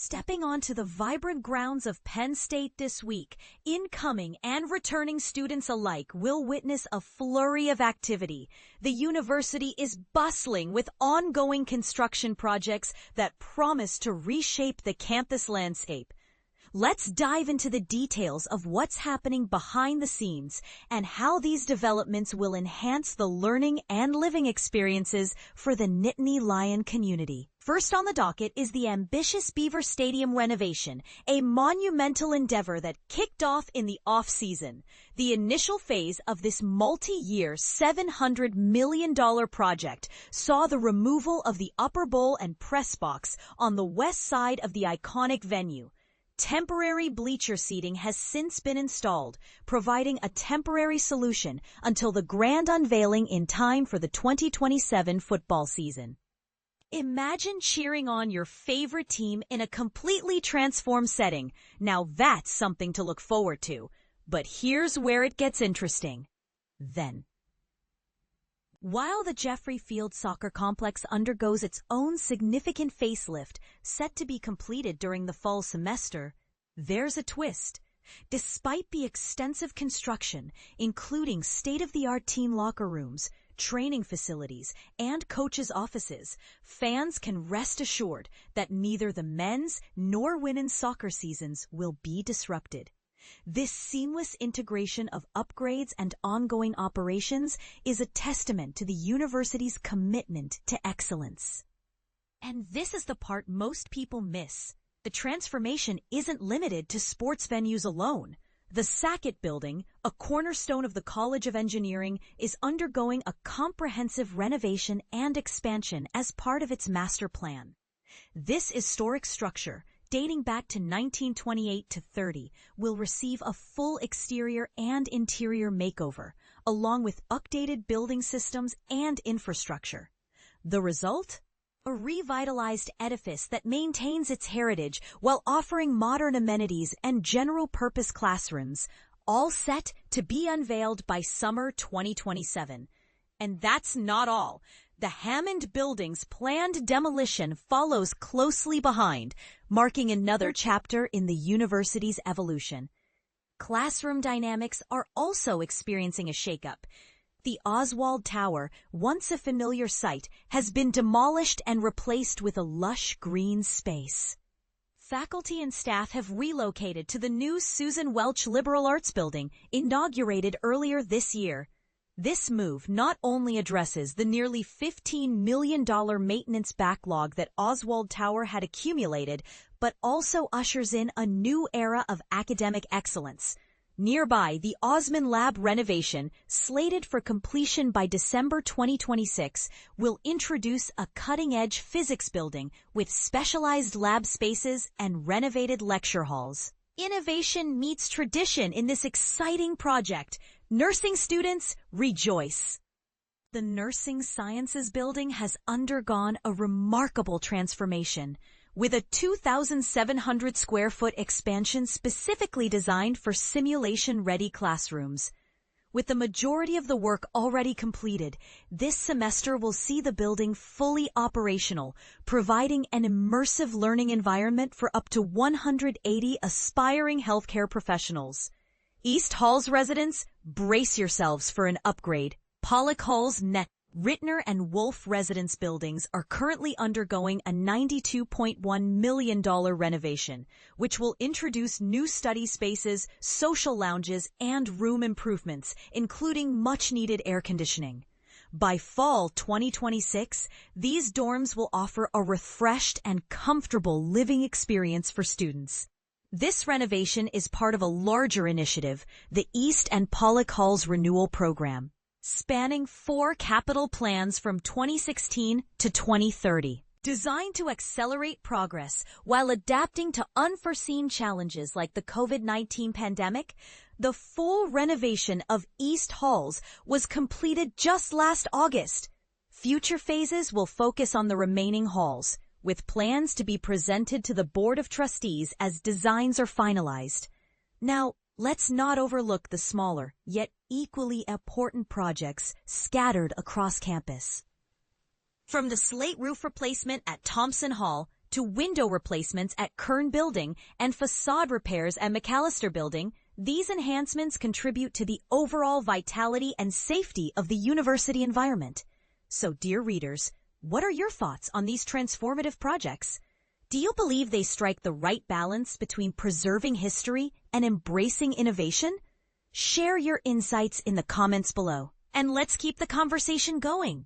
Stepping onto the vibrant grounds of Penn State this week, incoming and returning students alike will witness a flurry of activity. The university is bustling with ongoing construction projects that promise to reshape the campus landscape. Let's dive into the details of what's happening behind the scenes and how these developments will enhance the learning and living experiences for the Nittany Lion community. First on the docket is the ambitious Beaver Stadium renovation, a monumental endeavor that kicked off in the off-season. The initial phase of this multi-year $700 million project saw the removal of the upper bowl and press box on the west side of the iconic venue. Temporary bleacher seating has since been installed, providing a temporary solution until the grand unveiling in time for the 2027 football season. Imagine cheering on your favorite team in a completely transformed setting. Now that's something to look forward to. But here's where it gets interesting. While the Jeffrey Field Soccer Complex undergoes its own significant facelift, set to be completed during the fall semester, there's a twist. Despite the extensive construction, including state-of-the-art team locker rooms, training facilities, and coaches' offices, fans can rest assured that neither the men's nor women's soccer seasons will be disrupted. This seamless integration of upgrades and ongoing operations is a testament to the university's commitment to excellence. And this is the part most people miss. The transformation isn't limited to sports venues alone. The Sackett Building, a cornerstone of the College of Engineering, is undergoing a comprehensive renovation and expansion as part of its master plan. This historic structure, dating back to 1928 to 30, will receive a full exterior and interior makeover, along with updated building systems and infrastructure. The result? A revitalized edifice that maintains its heritage while offering modern amenities and general-purpose classrooms, all set to be unveiled by summer 2027. And that's not all. The Hammond Building's planned demolition follows closely behind, marking another chapter in the university's evolution. Classroom dynamics are also experiencing a shakeup. The Oswald Tower, once a familiar sight, has been demolished and replaced with a lush green space. Faculty and staff have relocated to the new Susan Welch Liberal Arts Building, inaugurated earlier this year. This move not only addresses the nearly $15 million maintenance backlog that Oswald Tower had accumulated, but also ushers in a new era of academic excellence. Nearby, the Osman Lab renovation, slated for completion by December 2026, will introduce a cutting-edge physics building with specialized lab spaces and renovated lecture halls. Innovation meets tradition in this exciting project. Nursing students, rejoice! The Nursing Sciences Building has undergone a remarkable transformation, with a 2,700 square foot expansion specifically designed for simulation-ready classrooms. With the majority of the work already completed, this semester will see the building fully operational, providing an immersive learning environment for up to 180 aspiring healthcare professionals. East Hall's residents, brace yourselves for an upgrade. Pollock Hall's Rittner and Wolf residence buildings are currently undergoing a $92.1 million renovation, which will introduce new study spaces, social lounges, and room improvements, including much-needed air conditioning. By fall 2026, these dorms will offer a refreshed and comfortable living experience for students. This renovation is part of a larger initiative, the East and Pollock Halls Renewal Program, spanning 4 capital plans from 2016 to 2030. Designed to accelerate progress while adapting to unforeseen challenges like the COVID-19 pandemic, the full renovation of East Halls was completed just last August. Future phases will focus on the remaining halls, with plans to be presented to the Board of Trustees as designs are finalized. Now, let's not overlook the smaller, yet equally important projects scattered across campus. From the slate roof replacement at Thompson Hall to window replacements at Kern Building and facade repairs at McAllister Building, these enhancements contribute to the overall vitality and safety of the university environment. So, dear readers, what are your thoughts on these transformative projects? Do you believe they strike the right balance between preserving history and embracing innovation? Share your insights in the comments below, and let's keep the conversation going.